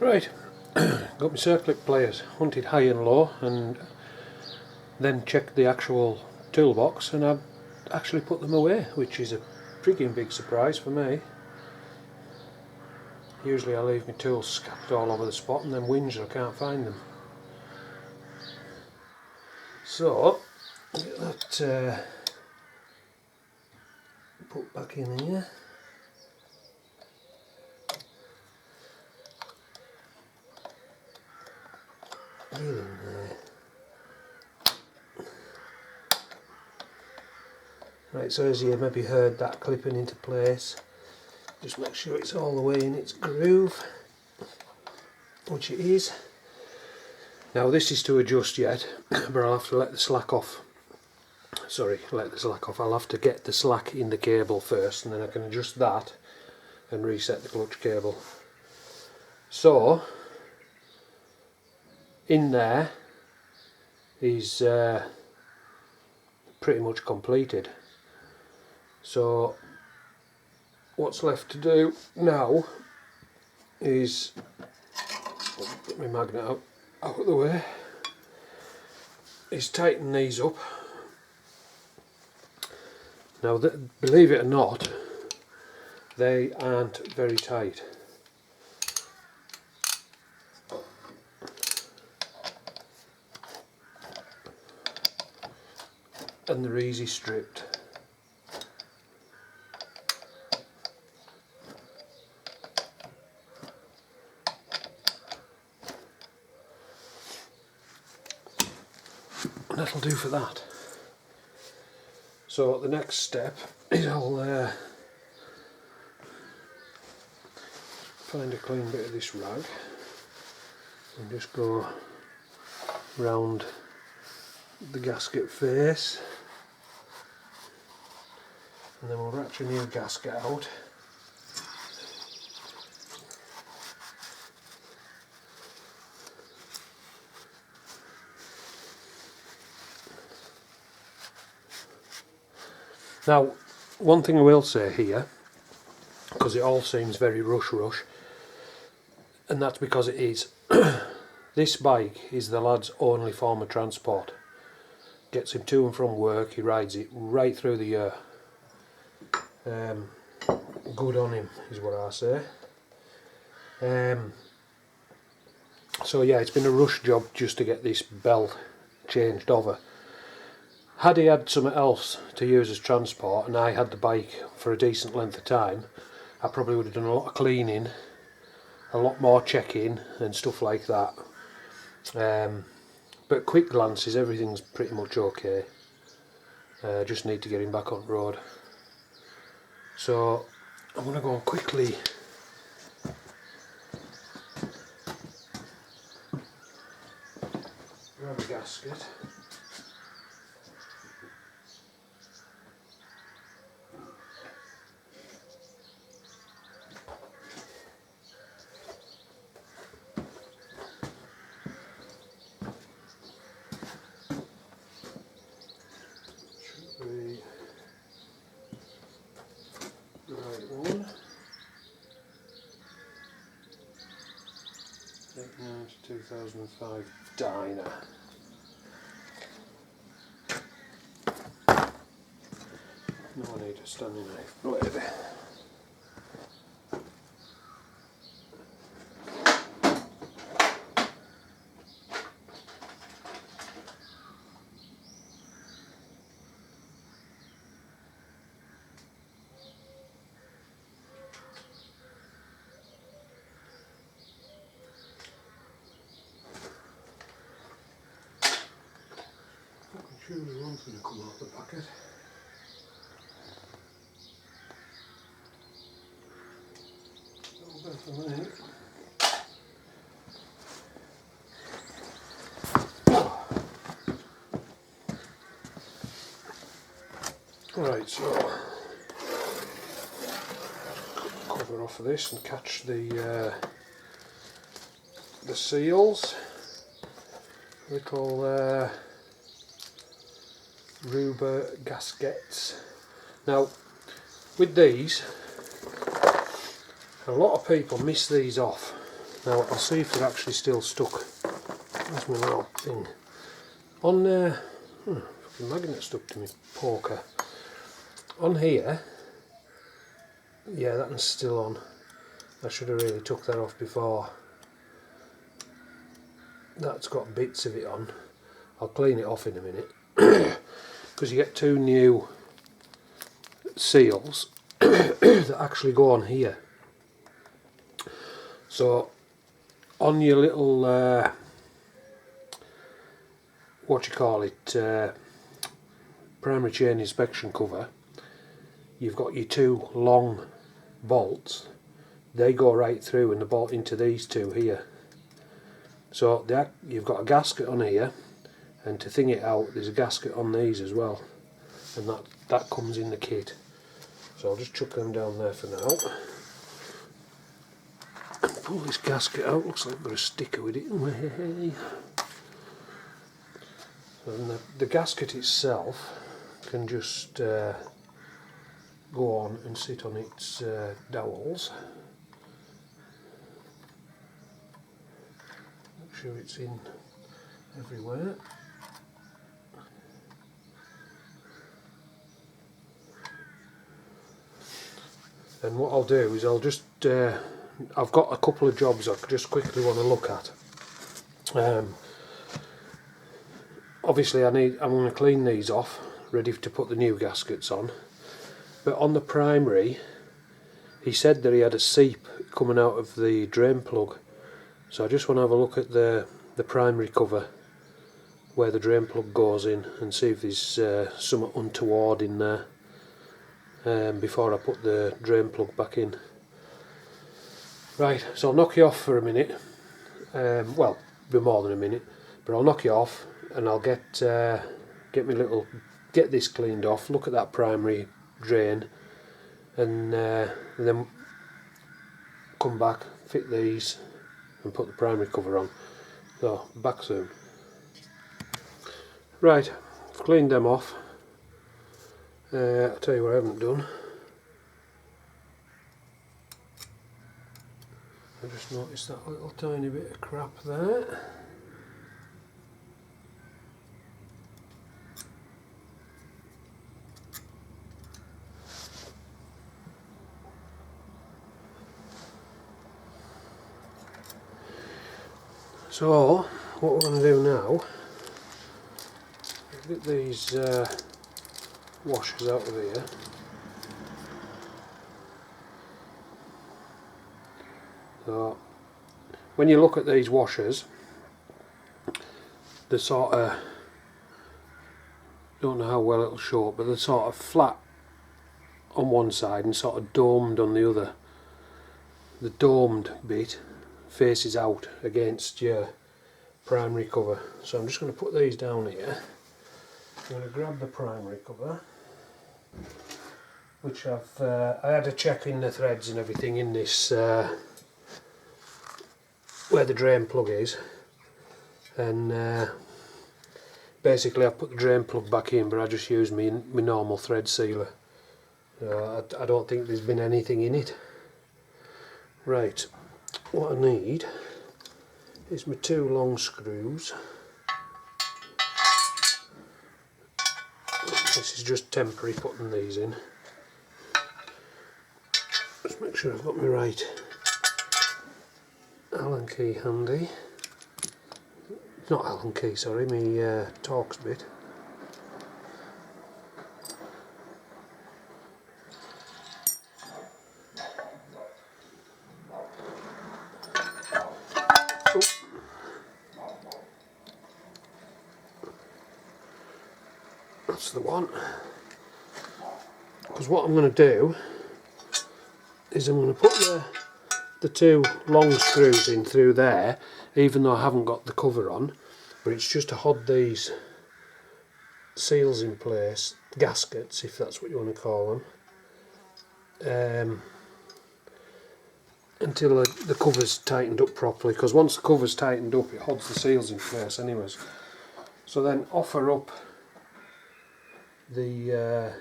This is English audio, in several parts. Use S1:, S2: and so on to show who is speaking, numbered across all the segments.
S1: Right, got my circlip players, hunted high and low, and then checked the actual toolbox, and I've actually put them away, which is a freaking big surprise for me. Usually I leave my tools scattered all over the spot and then whinge I can't find them. So, get that put back in here. Get in there. Right, so as you maybe heard that clipping into place, just make sure it's all the way in its groove, which it is. Now this is to adjust yet, but I'll have to let the slack off. I'll have to get the slack in the cable first, and then I can adjust that and reset the clutch cable. So in there is pretty much completed. So what's left to do now is put my magnet out of the way, is tighten these up. Now believe it or not, they aren't very tight. And they're easy stripped. And that'll do for that. So the next step is I'll find a clean bit of this rag and just go round the gasket face, and then we'll ratchet a new gasket out. Now, one thing I will say here, because it all seems very rush, and that's because it is. This bike is the lad's only form of transport. Gets him to and from work, he rides it right through the year. Good on him is what I say. So yeah, it's been a rush job just to get this belt changed over. Had he had something else to use as transport and I had the bike for a decent length of time, I probably would have done a lot of cleaning, a lot more checking and stuff like that. But quick glances, everything's pretty much okay. Just need to get him back on the road. So I'm going to go and quickly grab a gasket. Right one. 2005 Dyna. No, I need a standing knife blade. Surely one's going to come out the packet. That'll go for me. Right, so cover off of this and catch the seals. Little rubber gaskets. Now with these, a lot of people miss these off Now I'll see if they're actually still stuck. That's my little thing. On fucking magnet stuck to my poker. On here, yeah, that one's still on. I should have really took that off before. That's got bits of it on. I'll clean it off in a minute. Because you get two new seals that actually go on here. So on your little primary chain inspection cover, you've got your two long bolts. They go right through and they bolt into these two here. So you've got a gasket on here, and to thing it out there's a gasket on these as well, and that comes in the kit. So I'll just chuck them down there for now and pull this gasket out. Looks like I've got a sticker with it. And the gasket itself can just go on and sit on its dowels. Make sure it's in everywhere. And what I'll do is I'll just I've got a couple of jobs I just quickly want to look at. Obviously I'm going to clean these off, ready to put the new gaskets on. But on the primary, he said that he had a seep coming out of the drain plug. So I just want to have a look at the primary cover where the drain plug goes in and see if there's something untoward in there before I put the drain plug back in. Right, so I'll knock you off for a minute. Well, a bit more than a minute, but I'll knock you off and I'll get this cleaned off, look at that primary drain, and then come back, fit these and put the primary cover on. So, back soon. Right, I've cleaned them off. I'll tell you what I haven't done. I just noticed that little tiny bit of crap there. So, what we're going to do now, get these washers out of here. So, when you look at these washers, they're sort of, don't know how well it'll show up, but they're sort of flat on one side and sort of domed on the other. The domed bit faces out against your primary cover. So I'm just going to put these down here. I'm going to grab the primary cover, which I had to check in the threads and everything in this where the drain plug is, and basically I put the drain plug back in, but I just used my normal thread sealer. I don't think there's been anything in it. Right, what I need is my two long screws. This is just temporary putting these in. Just make sure I've got my right Allen key handy. Not Allen key, sorry, my Torx bit. That's the one. Because what I'm going to do is I'm going to put the two long screws in through there, even though I haven't got the cover on, but it's just to hold these seals in place, gaskets if that's what you want to call them, until the cover's tightened up properly, because once the cover's tightened up it holds the seals in place anyways. So then offer up the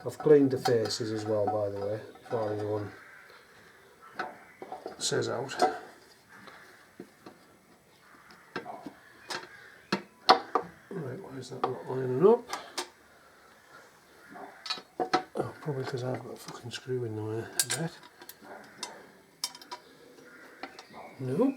S1: I've cleaned the faces as well, by the way, before anyone that says out. Right, why is that not lining up? Oh, probably because I've got a fucking screw in the way, I bet. Nope.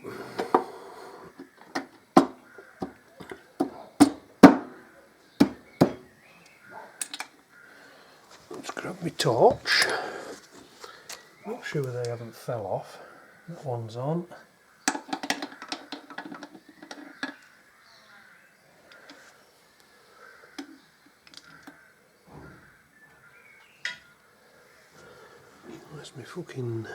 S1: Let's grab my torch. Not sure they haven't fell off. That one's on. Where's my fucking...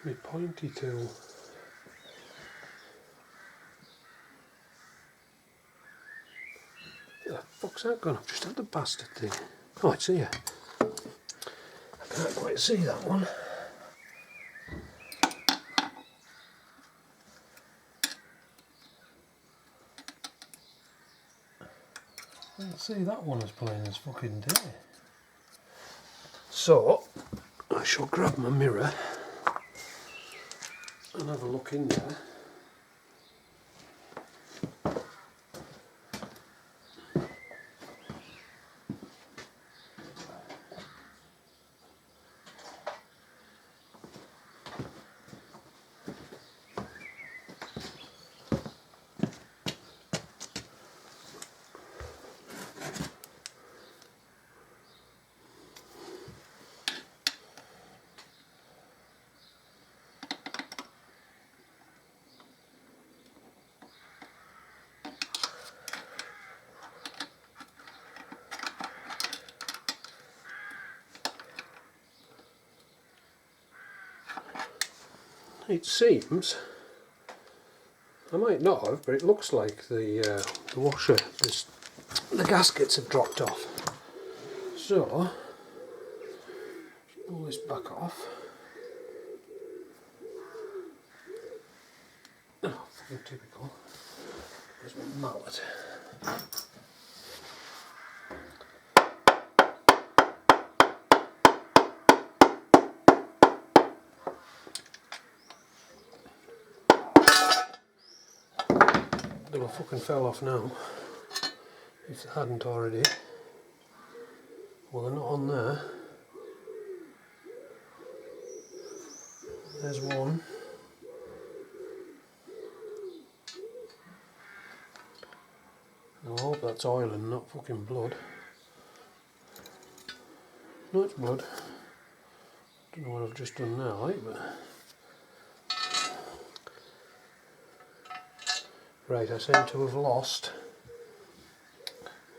S1: my pointy tool? Where the fuck's that gone? I've just had the bastard thing. Oh, it's here. I can't quite see that one. I can't see that one as plain as fucking day. So, I shall grab my mirror and have a look in there. It seems, I might not have, but it looks like the washer, the gaskets have dropped off. So, pull this back off. Oh, fucking typical. There's my mallet. They will fucking fell off now, if they hadn't already. Well, they're not on there. There's one. I hope that's oil and not fucking blood. No, it's blood. Don't know what I've just done now, like, but... Right, I seem to have lost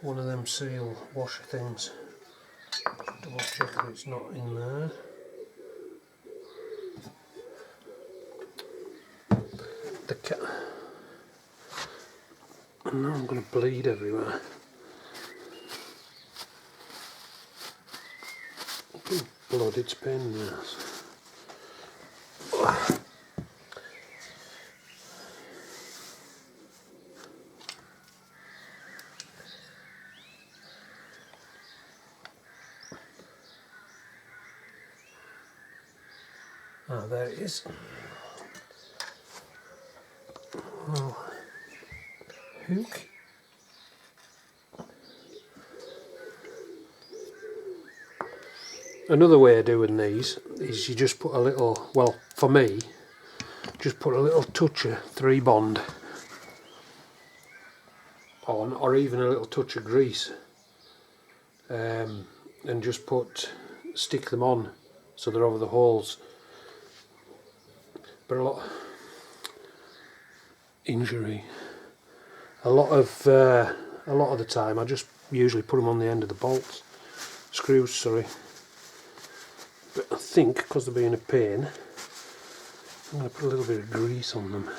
S1: one of them seal washer things. Double check that it's not in there. The cat. And now I'm going to bleed everywhere. Blood, it's pain in the ass. Ah, there it is. Oh, hook. Another way of doing these is you just put a little, well, for me, just put a little touch of 3-bond on, or even a little touch of grease, and just stick them on so they're over the holes. But a lot of the time I just usually put them on the end of the bolts, screws, sorry. But I think because they're being a pain, I'm going to put a little bit of grease on them.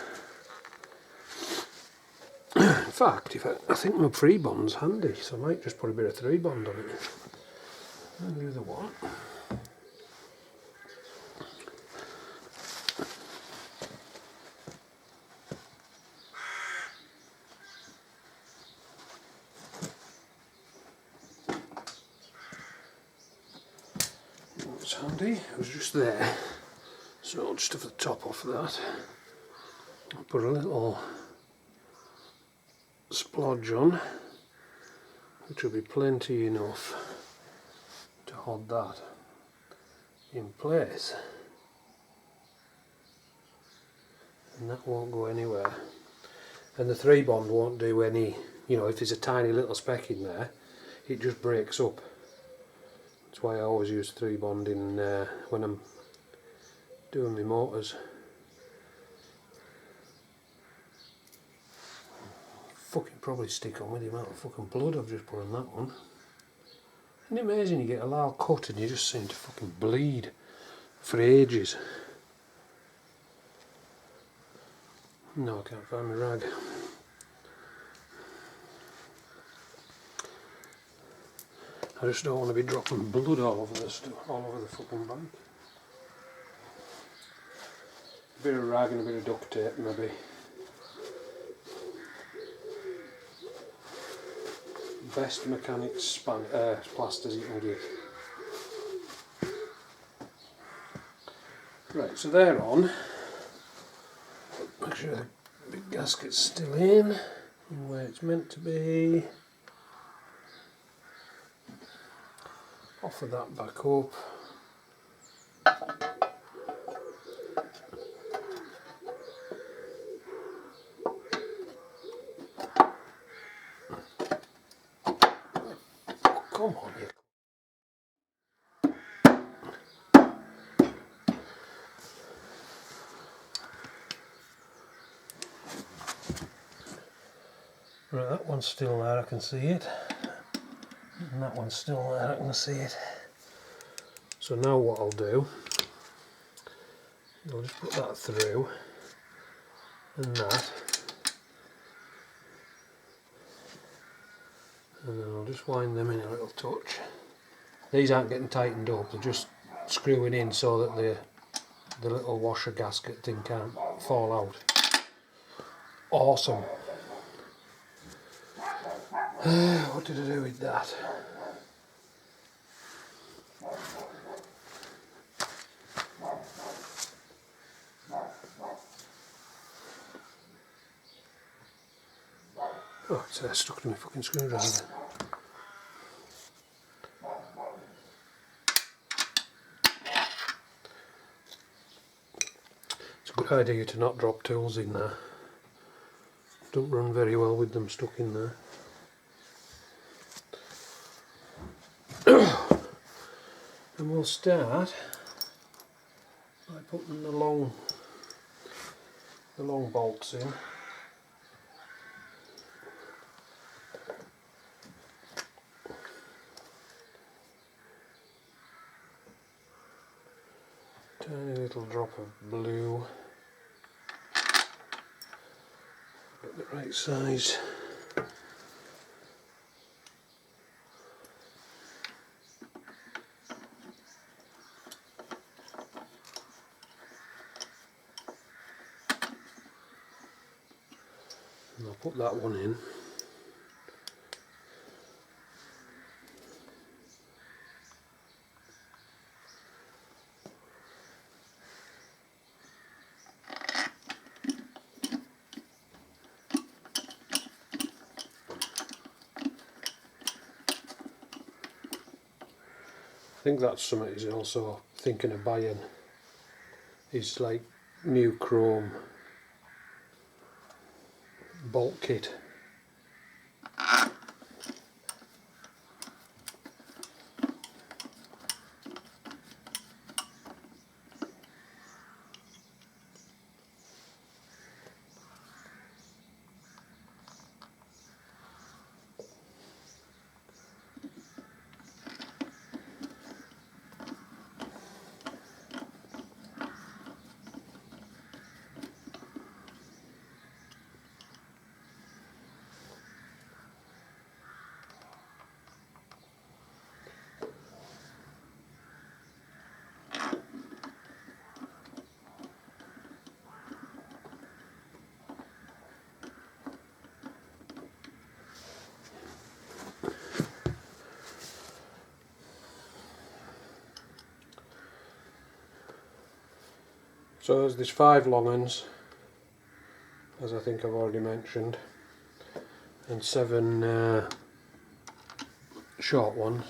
S1: In fact, I think my 3-bond's handy, so I might just put a bit of 3-bond on it. And the other one. handy. It was just there, so I'll just have the top off of that. I'll put a little splodge on, which will be plenty enough to hold that in place, and that won't go anywhere. And the 3-bond won't do any, you know, if there's a tiny little speck in there, it just breaks up. That's why I always use 3-bond in when I'm doing my motors. Fucking probably stick on with the amount of fucking blood I've just put on that one. Isn't it amazing, you get a little cut and you just seem to fucking bleed for ages. No, I can't find my rag. I just don't want to be dropping blood all over the fucking bike. A bit of rag and a bit of duct tape maybe. Best mechanics plasters you can get. Right, so they're on. Make sure the big gasket's still in where it's meant to be. Offer that back up. Come on, you. Right, that one's still there, I can see it. And that one's still there, I can see it. So now what I'll do, I'll just put that through, and that. And then I'll just wind them in a little touch. These aren't getting tightened up, they're just screwing in so that the little washer gasket thing can't fall out. Awesome. What did I do with that? Oh, it's stuck to my fucking screwdriver. It's a good idea to not drop tools in there. Don't run very well with them stuck in there. And we'll start by putting the long bolts in. Tiny little drop of blue. Get the right size. And I'll put that one in. I think that's something he's also thinking of buying. Is like new chrome bolt kit. So there's 5 long uns, as I think I've already mentioned, and 7 short ones.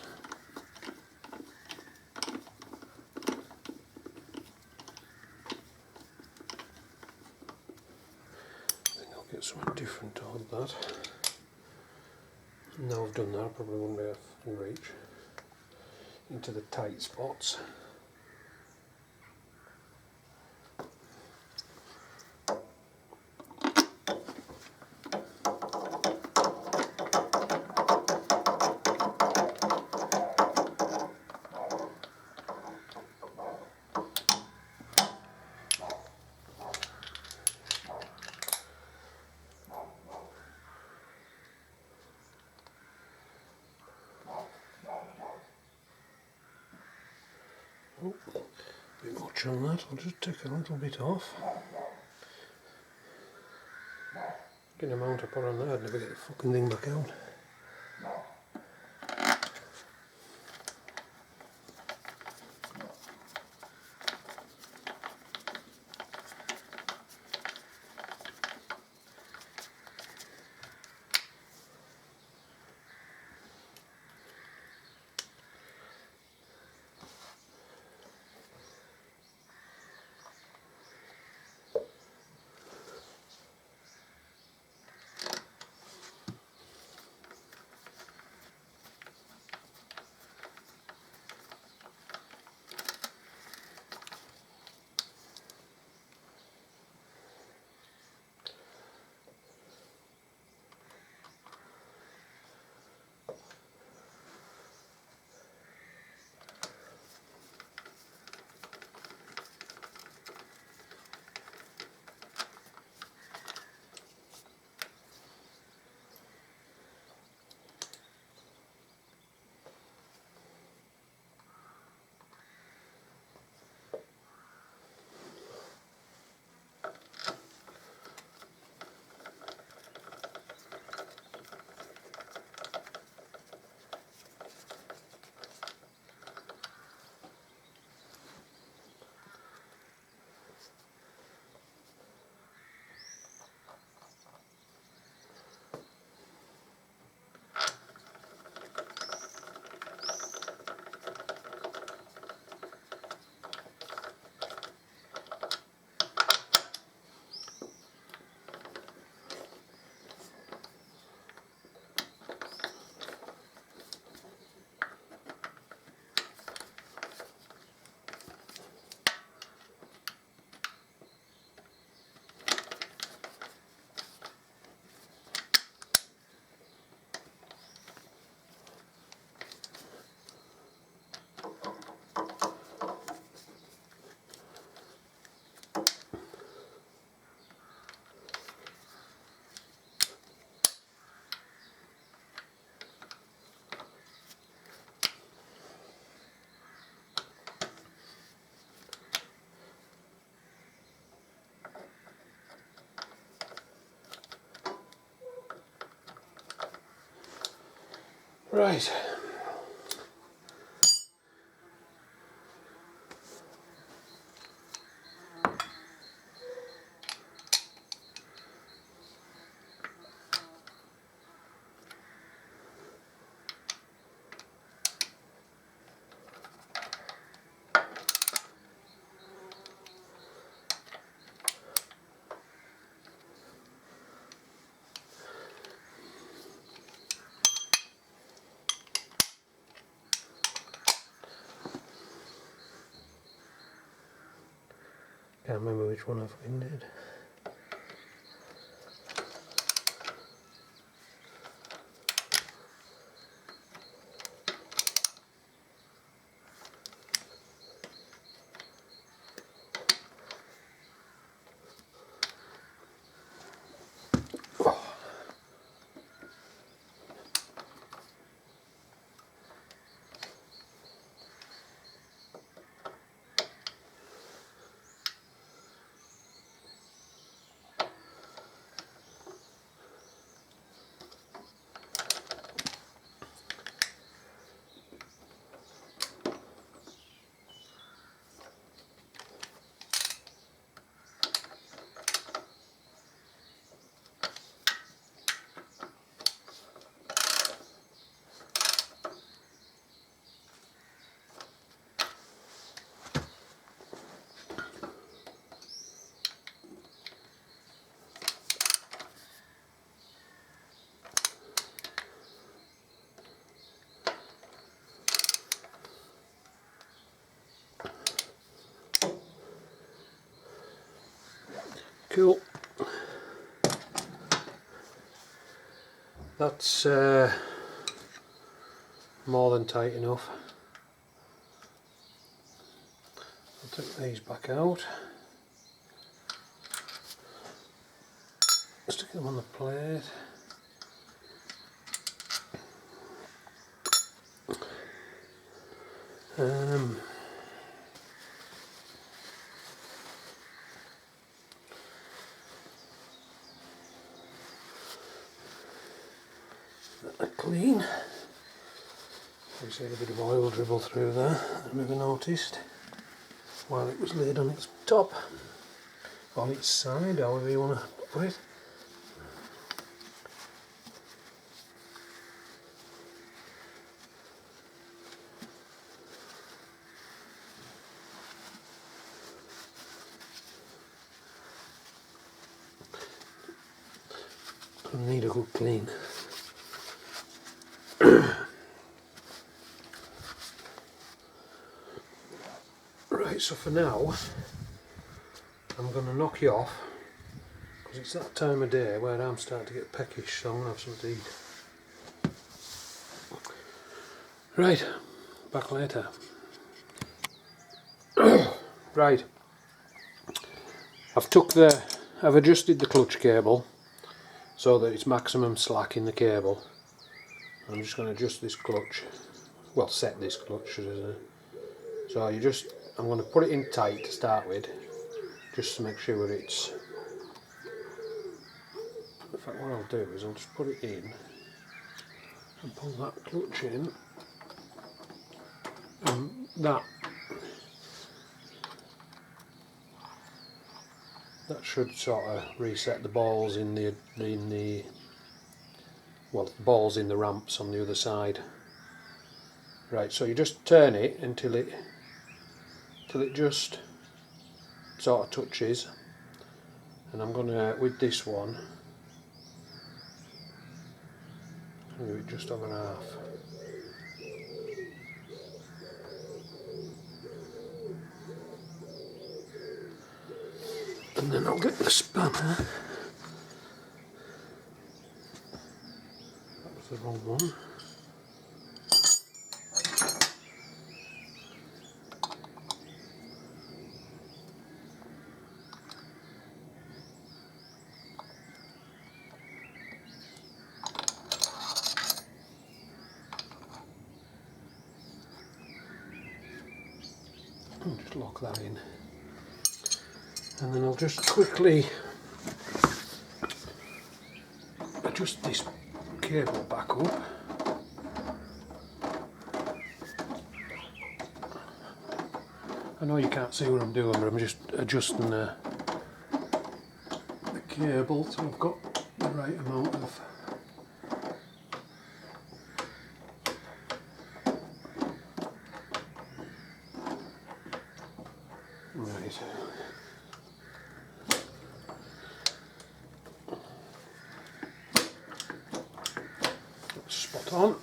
S1: I think I'll get something different to hold that. Now I've done that, I probably won't be able to reach into the tight spots. Oh, a bit much on that, I'll just take a little bit off. Get the amount I put on there, I'd never get the fucking thing back out. Right. Can't remember which one I fucking did. cool. That's more than tight enough. I'll take these back out, stick them on the plate. Clean. You see a bit of oil dribble through there, I never noticed while it was laid on its top, on its side, however you want to put it. I need a good clean. Right, so for now I'm going to knock you off because it's that time of day where I'm starting to get peckish, so I'm going to have something to eat. Right, back later. Right, I've adjusted the clutch cable so that it's maximum slack in the cable. I'm just going to adjust this clutch, well, set this clutch should I say. So I'm going to put it in tight to start with, just to make sure it's, in fact what I'll do is I'll just put it in and pull that clutch in, and that should sort of reset the balls in the balls in the ramps on the other side. Right, so you just turn it until it just sort of touches, and I'm gonna, with this one, do it just over half. And then I'll get the spanner. That was the wrong one. And just lock that in. And then I'll just quickly adjust this cable back up. I know you can't see what I'm doing, but I'm just adjusting the cable so I've got the right amount of right. Spot on.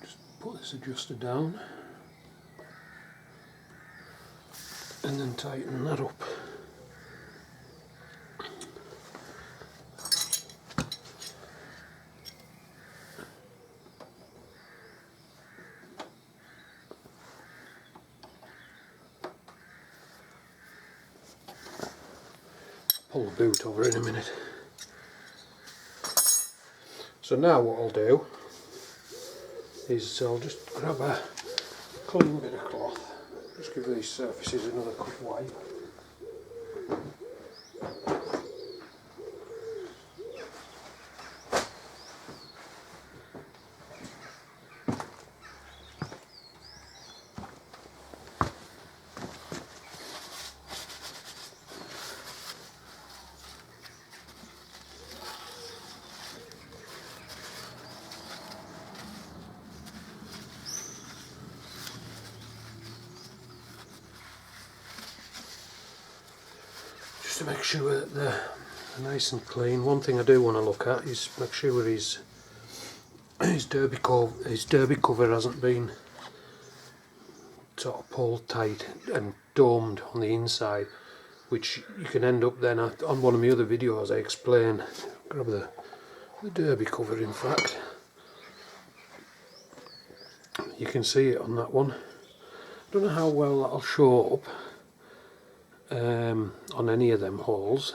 S1: Just put this adjuster down and then tighten that up. Pull the boot over in a minute. So now what I'll do is I'll just grab a clean bit of cloth, just give these surfaces another quick wipe. To make sure that they're nice and clean. One thing I do want to look at is make sure his derby cover hasn't been sort of pulled tight and domed on the inside, which you can end up then, on one of my other videos I explain, grab the derby cover in fact, you can see it on that one. I don't know how well that'll show up on any of them holes,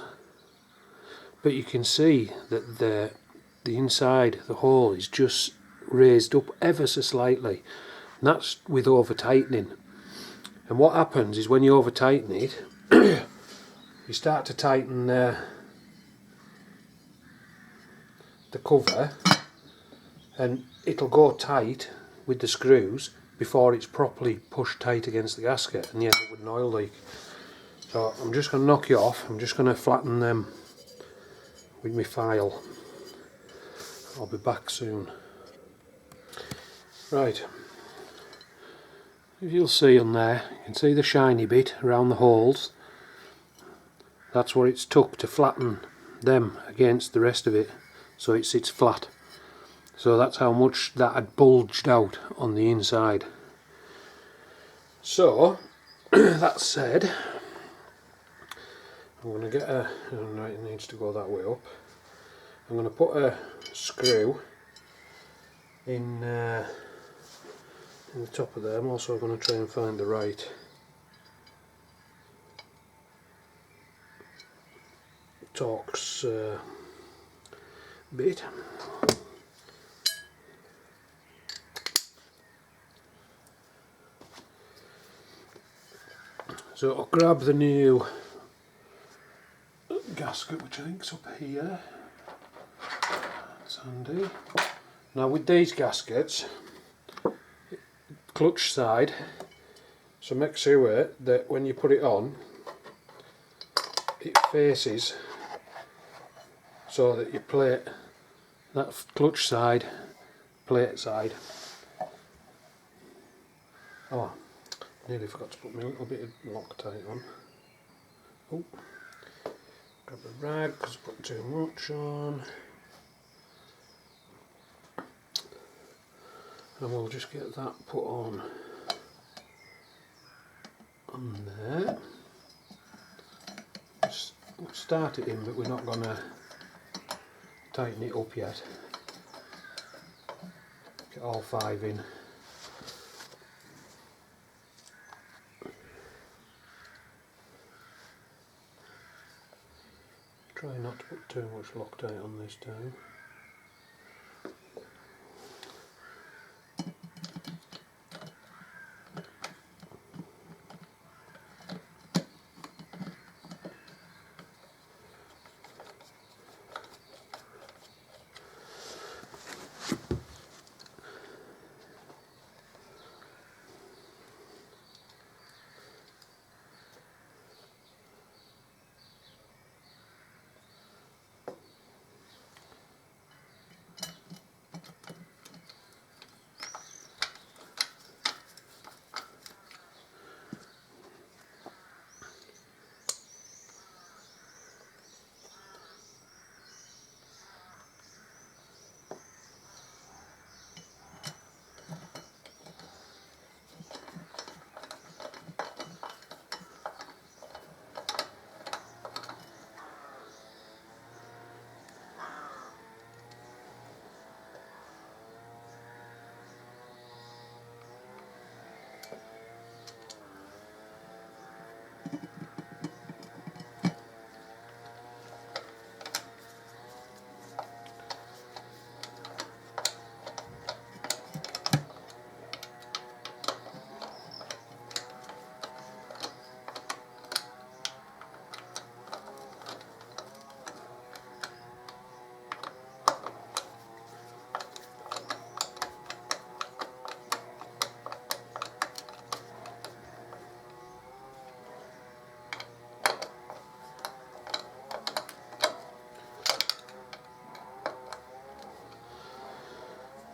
S1: but you can see that the inside, the hole is just raised up ever so slightly, and that's with over tightening. And what happens is when you over tighten it, you start to tighten the cover, and it'll go tight with the screws before it's properly pushed tight against the gasket, and you end up with an oil leak. So I'm just going to knock you off. I'm just going to flatten them with my file. I'll be back soon. Right, if you'll see on there, you can see the shiny bit around the holes. That's what it's took to flatten them against the rest of it, so it sits flat. So that's how much that had bulged out on the inside. So that said, I'm going to get a, right, it needs to go that way up. I'm going to put a screw in the top of there. I'm also going to try and find the right Torx bit. So I'll grab the new gasket, which I think's up here. That's handy. Now with these gaskets, clutch side, so make sure that when you put it on, it faces so that you plate that clutch side, plate side. Oh, nearly forgot to put my little bit of Loctite on. Oh, grab a rag because I put too much on. And we'll just get that put on there. Just we'll start it in, but we're not going to tighten it up yet. Get all 5 in. Try not to put too much Loctite on this time.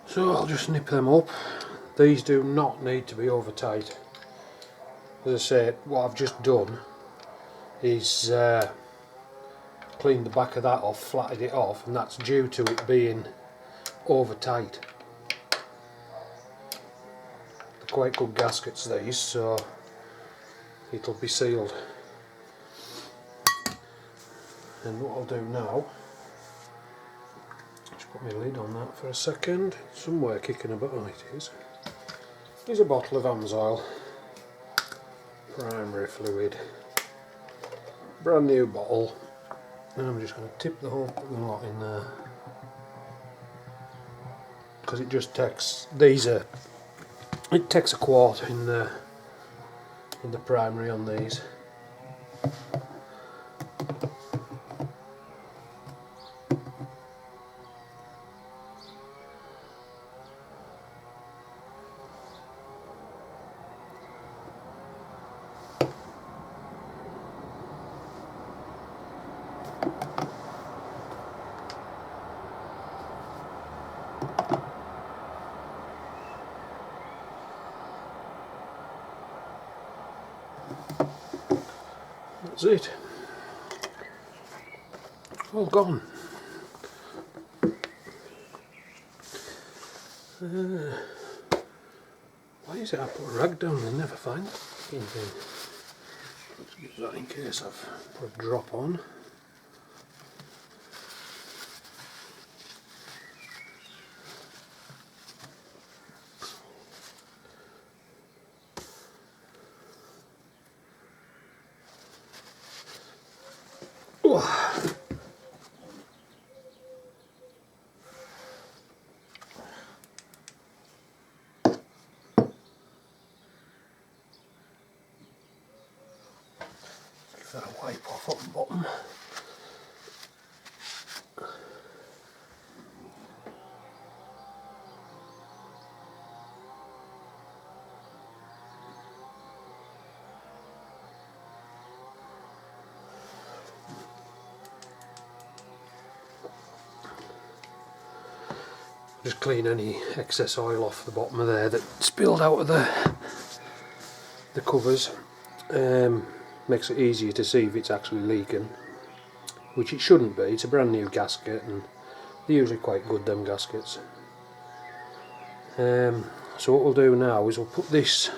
S1: So I'll just nip them up. These do not need to be over tight. As I say, what I've just done is cleaned the back of that off, flatted it off, and that's due to it being over tight. They're quite good gaskets these, so it'll be sealed. And what I'll do now, just put my lid on that for a second, somewhere kicking about, oh it is. Here's a bottle of Amsoil primary fluid, brand new bottle, and I'm just going to tip the whole lot in there, because it just takes, it takes a quart in the primary on these. That's it. All gone. Why is it I put a rag down and never find that fucking thing? Let's use that in case I've put a drop on. Give that a wipe off on the bottom. Just clean any excess oil off the bottom of there that spilled out of the covers. Makes it easier to see if it's actually leaking, which it shouldn't be. It's a brand new gasket and they're usually quite good, them gaskets. So what we'll do now is we'll put this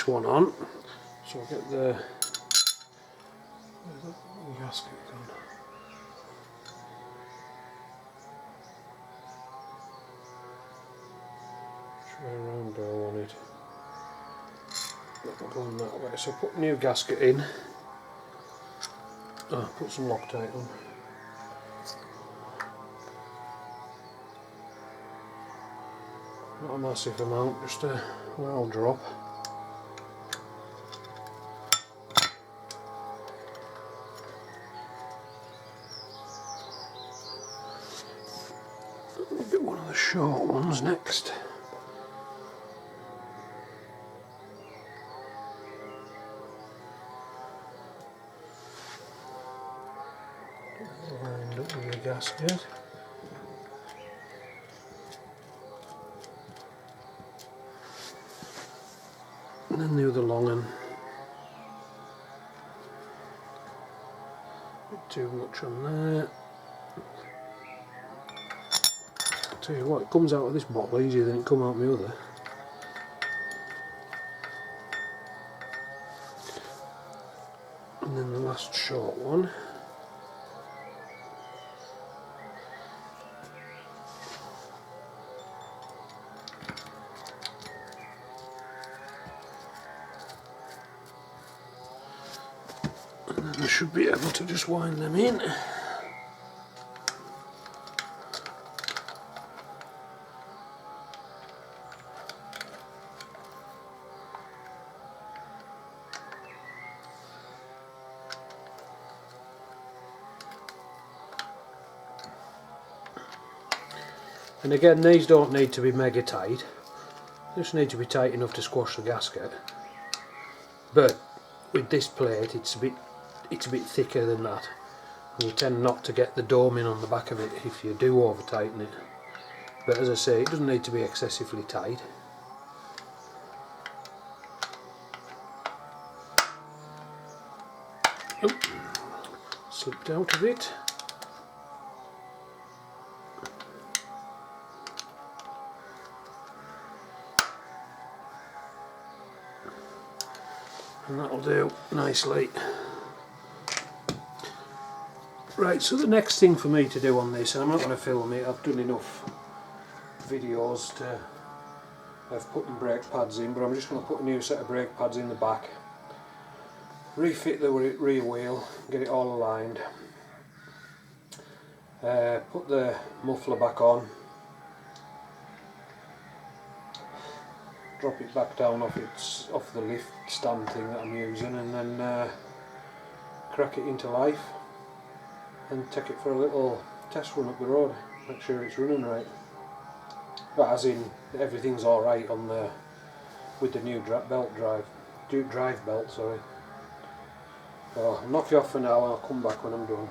S1: one on. So I'll get the gasket gone. Try around do I want it. That'll go on that way. So put new gasket in. Put some Loctite on. Not a massive amount, just a little drop. We'll get one of the short ones next. Lined up with the gasket. And then the other long one. Not too much on there. I'll tell you what, it comes out of this bottle easier than it come out of my other. And then the last short one. I should be able to just wind them in. And again, these don't need to be mega tight, they just need to be tight enough to squash the gasket. But with this plate it's a bit thicker than that, and you tend not to get the doming on the back of it if you do over tighten it. But as I say, it doesn't need to be excessively tight. Oh, slipped out of it. and that'll do nicely. Right, so the next thing for me to do on this, and I'm not going to film it, I've done enough videos to have putting brake pads in, but I'm just going to put a new set of brake pads in the back, refit the rear wheel, get it all aligned, put the muffler back on, drop it back down off the lift stand thing that I'm using, and then crack it into life and take it for a little test run up the road, make sure it's running right. Well, as in everything's alright on the with the new drive belt, sorry. So I'll knock you off for now and I'll come back when I'm done.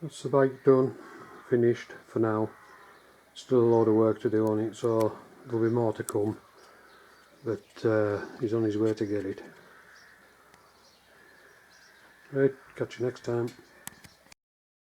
S1: That's the bike done, finished for now. Still a load of work to do on it, so there'll be more to come, but he's on his way to get it. Right, catch you next time.